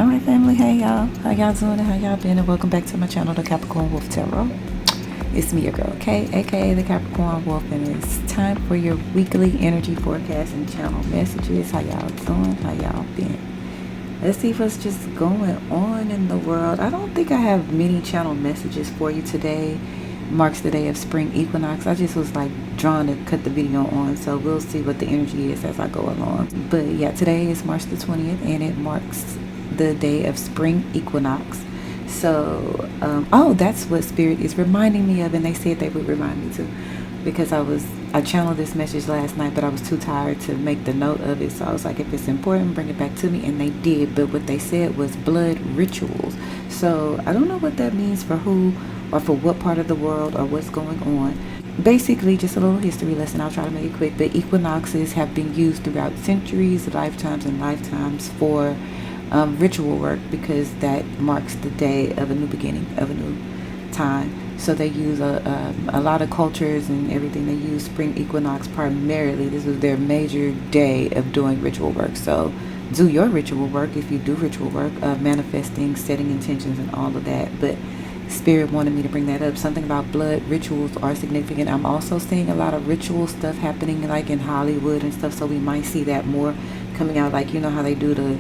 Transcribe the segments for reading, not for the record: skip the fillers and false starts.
Alright family, hey y'all. How y'all doing and how y'all been? And welcome back to my channel, the Capricorn Wolf Tarot. It's me, your girl, Kay, aka the Capricorn Wolf, and it's time for your weekly energy forecast and channel messages. How y'all doing? How y'all been? Let's see what's just going on in the world. I don't think I have many channel messages for you today. Marks the day of spring equinox. I just was like drawn to cut the video on, so we'll see what the energy is as I go along. But yeah, today is March the 20th and it marks the day of spring equinox. So oh, that's what Spirit is reminding me of, and they said they would remind me too, because I channeled this message last night, but I was too tired to make the note of it. So I was like, if it's important, bring it back to me, and they did. But what they said was blood rituals. So I don't know what that means for who or for what part of the world or what's going on. Basically, just a little history lesson. I'll try to make it quick. But equinoxes have been used throughout centuries, lifetimes, and lifetimes for ritual work, because that marks the day of a new beginning, of a new time. So they use a lot of cultures and everything. They use spring equinox primarily. This is their major day of doing ritual work. So do your ritual work if you do ritual work, manifesting, setting intentions, and all of that. But Spirit wanted me to bring that up. Something about blood rituals are significant. I'm also seeing a lot of ritual stuff happening like in Hollywood and stuff. So we might see that more coming out. Like, you know how they do the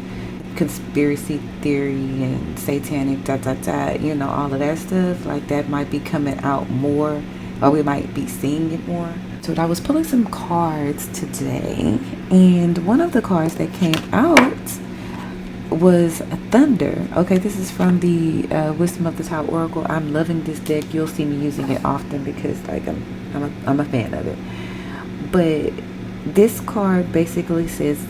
conspiracy theory and satanic all of that stuff. Like that might be coming out more, or we might be seeing it more. So I was pulling some cards today, and one of the cards that came out was Thunder. Okay, this is from the Wisdom of the Top Oracle. I'm loving this deck. You'll see me using it often because like I'm a fan of it. But this card basically says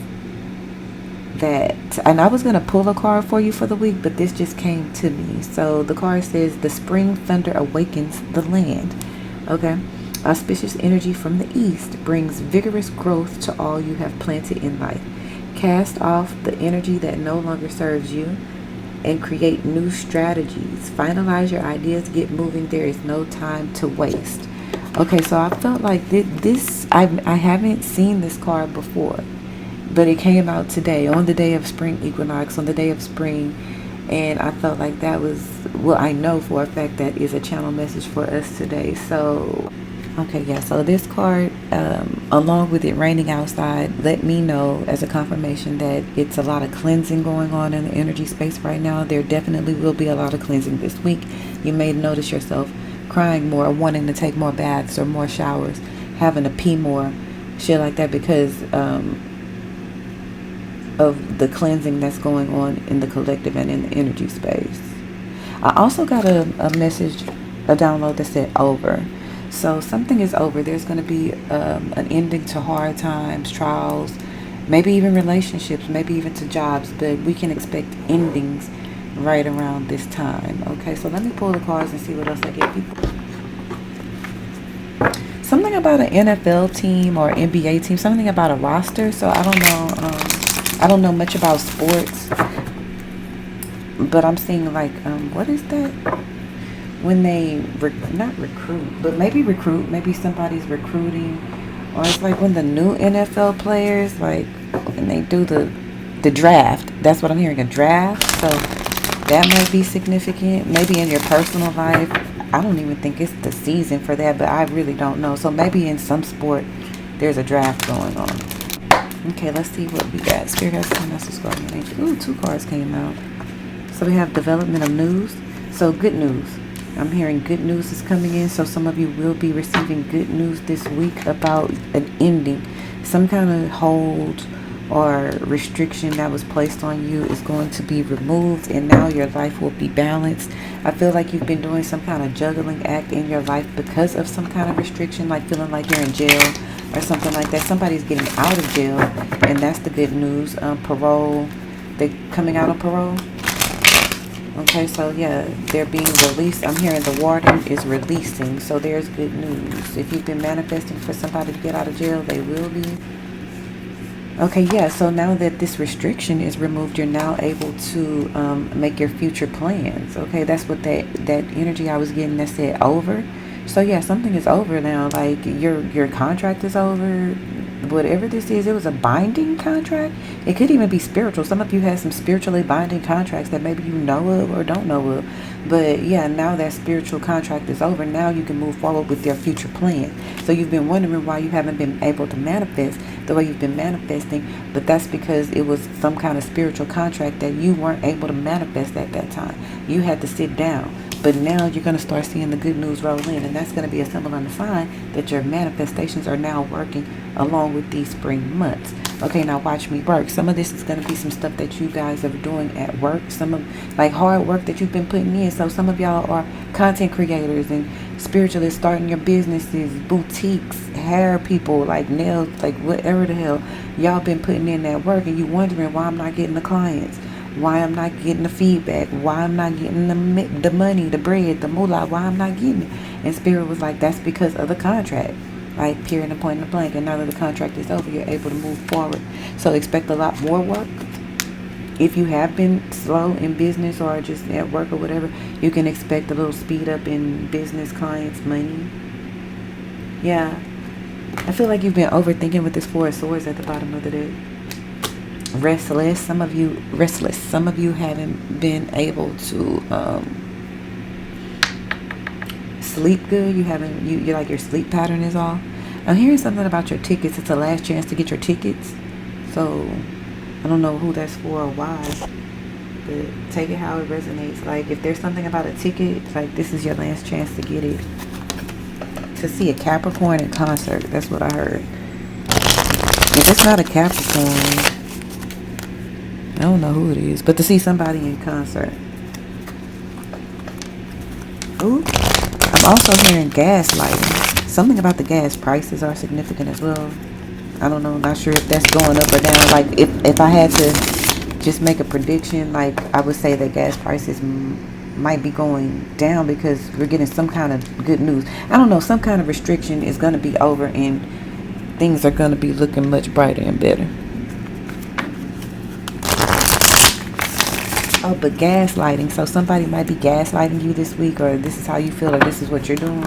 that, and I was going to pull a card for you for the week, but this just came to me. So the card says, the spring thunder awakens the land. Okay, auspicious energy from the east brings vigorous growth to all you have planted in life. Cast off the energy that no longer serves you and create new strategies. Finalize your ideas, get moving. There is no time to waste. Okay, so I felt like this I haven't seen this card before, but it came out today on the day of spring equinox, on the day of spring, and I felt like that was, well, I know for a fact that is a channel message for us today. So okay, yeah, so this card, along with it raining outside, let me know as a confirmation that it's a lot of cleansing going on in the energy space right now. There definitely will be a lot of cleansing this week. You may notice yourself crying more, wanting to take more baths or more showers, having to pee more, shit like that, because of the cleansing that's going on in the collective and in the energy space. I also got a message, a download that said over. So something is over. There's going to be an ending to hard times, trials, maybe even relationships, maybe even to jobs, but we can expect endings right around this time. Okay, so let me pull the cards and see what else I get people. Something about an NFL team or NBA team, something about a roster. So I don't know much about sports, but I'm seeing like what is that? When they not recruit, but maybe recruit, maybe somebody's recruiting, or it's like when the new NFL players, like when they do the draft. That's what I'm hearing, a draft. So that might be significant. Maybe in your personal life. I don't even think it's the season for that, but I really don't know. So maybe in some sport there's a draft going on. Okay, let's see what we got. Spirit has some messages going on. Ooh, 2 cards came out. So we have development of news. So good news. I'm hearing good news is coming in. So some of you will be receiving good news this week about an ending. Some kind of hold or restriction that was placed on you is going to be removed, and now your life will be balanced. I feel like you've been doing some kind of juggling act in your life because of some kind of restriction, like feeling like you're in jail or something like that. Somebody's getting out of jail, and that's the good news. Parole, they coming out on parole. Okay, so yeah, they're being released. I'm hearing the warden is releasing, so there's good news. If you've been manifesting for somebody to get out of jail, they will be. Okay, yeah, so now that this restriction is removed, you're now able to make your future plans. Okay, that's what that energy I was getting that said over. So yeah, something is over now. Like your contract is over. whatever this is, it was a binding contract. It could even be spiritual. Some of you had some spiritually binding contracts that maybe you know of or don't know of. But yeah, now that spiritual contract is over, now you can move forward with your future plan. So you've been wondering why you haven't been able to manifest the way you've been manifesting, but that's because it was some kind of spiritual contract that you weren't able to manifest at that time. You had to sit down. But now you're going to start seeing the good news roll in, and that's going to be a symbol and a sign that your manifestations are now working along with these spring months. Okay, now watch me work. Some of this is going to be some stuff that you guys are doing at work, some of like hard work that you've been putting in. So some of y'all are content creators and spiritualists, starting your businesses, boutiques, hair people, like nails, like whatever the hell y'all been putting in that work, and you wondering why I'm not getting the clients, why I'm not getting the feedback, why I'm not getting the money, the bread, the moolah, why I'm not getting it. And Spirit was like, that's because of the contract. Like, period and point and blank. And now that the contract is over, you're able to move forward. So expect a lot more work. If you have been slow in business or just at work or whatever, you can expect a little speed up in business, clients, money. Yeah. I feel like you've been overthinking with this Four of Swords at the bottom of the deck. Restless. Some of you haven't been able to sleep good. You're like, your sleep pattern is off. I'm hearing something about your tickets. It's a last chance to get your tickets. So I don't know who that's for or why, but take it how it resonates. Like, if there's something about a ticket, like, this is your last chance to get it, to see a Capricorn in concert. That's what I heard. If it's not a Capricorn, I don't know who it is, but to see somebody in concert. Ooh. I'm also hearing gaslighting. Something about the gas prices are significant as well. I don't know, not sure if that's going up or down. Like, if I had to just make a prediction, like, I would say that gas prices might be going down because we're getting some kind of good news. I don't know, some kind of restriction is going to be over and things are going to be looking much brighter and better. Oh, but gaslighting. So somebody might be gaslighting you this week, or this is how you feel, or this is what you're doing.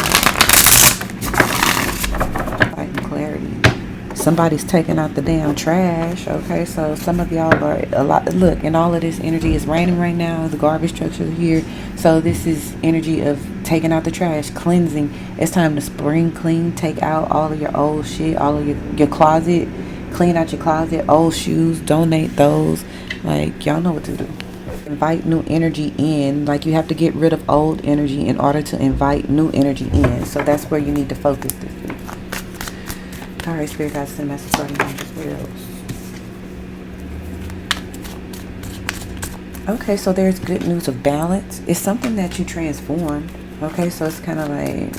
Light and clarity. Somebody's taking out the damn trash. Okay, so some of y'all are a lot. Look, and all of this energy is raining right now. The garbage trucks are here. So this is energy of taking out the trash, cleansing. It's time to spring clean. Take out all of your old shit, all of your closet. Clean out your closet. Old shoes, donate those. Like, y'all know what to do. Invite new energy in. Like, you have to get rid of old energy in order to invite new energy in. So that's where you need to focus this week. All right, Spirit guides, send message starting on this will. Okay, so there's good news of balance. It's something that you transformed. Okay, so it's kind of like,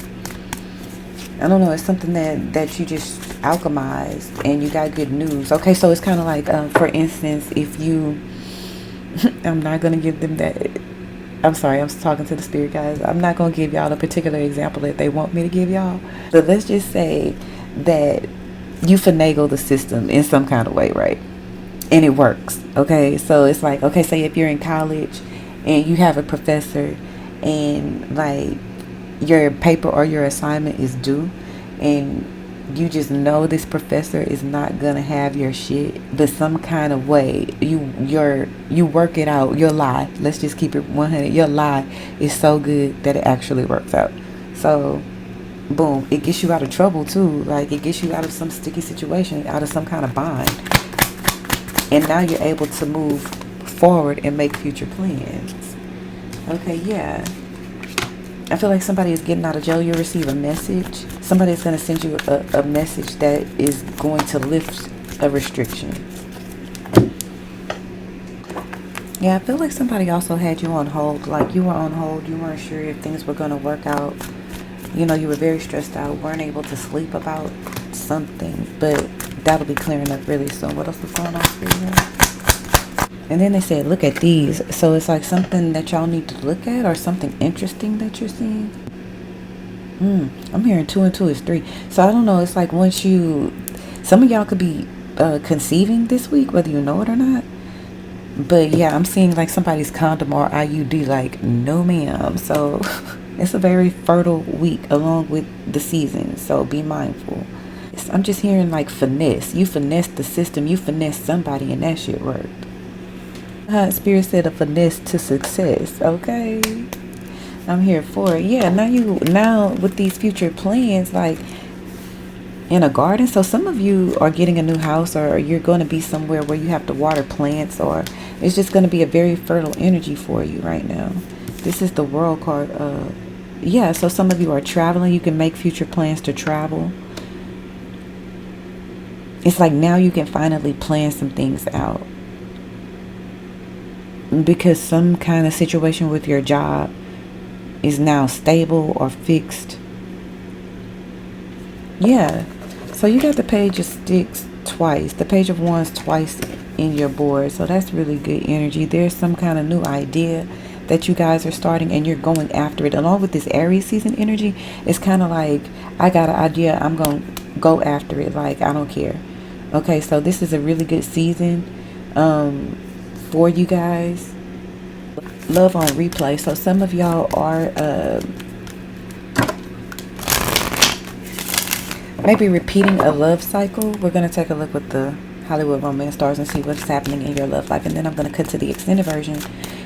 I don't know, it's something that you just alchemized and you got good news. Okay, so it's kind of like, for instance, if you I'm not going to give them that. I'm sorry, I'm talking to the spirit guys. I'm not going to give y'all a particular example that they want me to give y'all. But let's just say that you finagle the system in some kind of way, right? And it works. Okay, so it's like, okay, say if you're in college and you have a professor and like your paper or your assignment is due, and you just know this professor is not gonna have your shit, but some kind of way you work it out. Your lie, let's just keep it 100, your lie is so good that it actually works out. So boom, it gets you out of trouble too. Like, it gets you out of some sticky situation, out of some kind of bind, and now you're able to move forward and make future plans. Okay, yeah, I feel like somebody is getting out of jail. You'll receive a message. Somebody is going to send you a message that is going to lift a restriction. Yeah, I feel like somebody also had you on hold. Like, you were on hold. You weren't sure if things were going to work out. You know, you were very stressed out. Weren't able to sleep about something. But that'll be clearing up really soon. What else is going on for you? And then they said, look at these. So it's like something that y'all need to look at, or something interesting that you're seeing. I'm hearing 2 and 2 is 3. So I don't know. It's like once some of y'all could be conceiving this week, whether you know it or not. But yeah, I'm seeing like somebody's condom or IUD. Like, no ma'am. So it's a very fertile week along with the season. So be mindful. finesse. I'm just hearing like finesse. You finesse the system. You finesse somebody and that shit worked. Spirit said a finesse to success. Okay. I'm here for it. Yeah, now with these future plans, like in a garden. So some of you are getting a new house, or you're going to be somewhere where you have to water plants, or it's just going to be a very fertile energy for you right now. This is the World card. Yeah, so some of you are traveling. You can make future plans to travel. It's like now you can finally plan some things out, because some kind of situation with your job is now stable or fixed. Yeah. So you got the Page of Sticks twice, the Page of Wands twice in your board. So that's really good energy. There's some kind of new idea that you guys are starting, and you're going after it. Along with this Aries season energy, it's kind of like, I got an idea, I'm going to go after it. Like, I don't care. Okay, so this is a really good season for you guys. Love on replay. So some of y'all are maybe repeating a love cycle. We're going to take a look with the Hollywood romance stars and see what's happening in your love life. And then I'm going to cut to the extended version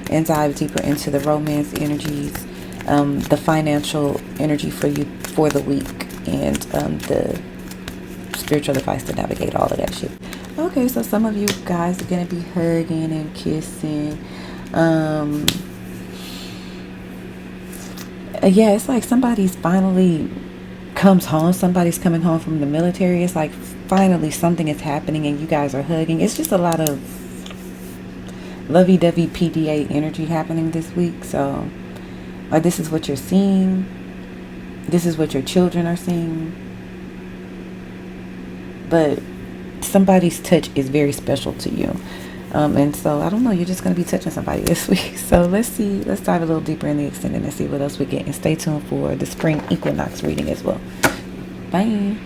and dive deeper into the romance energies, the financial energy for you for the week, and the spiritual advice to navigate all of that shit. Okay, so some of you guys are going to be hugging and kissing. Yeah, it's like somebody's finally comes home. Somebody's coming home from the military. It's like finally something is happening and you guys are hugging. It's just a lot of lovey-dovey PDA energy happening this week. So like, this is what you're seeing. This is what your children are seeing. But somebody's touch is very special to you. And so I don't know, you're just going to be touching somebody this week. So let's dive a little deeper in the extended and see what else we get. And stay tuned for the spring equinox reading as well. Bye.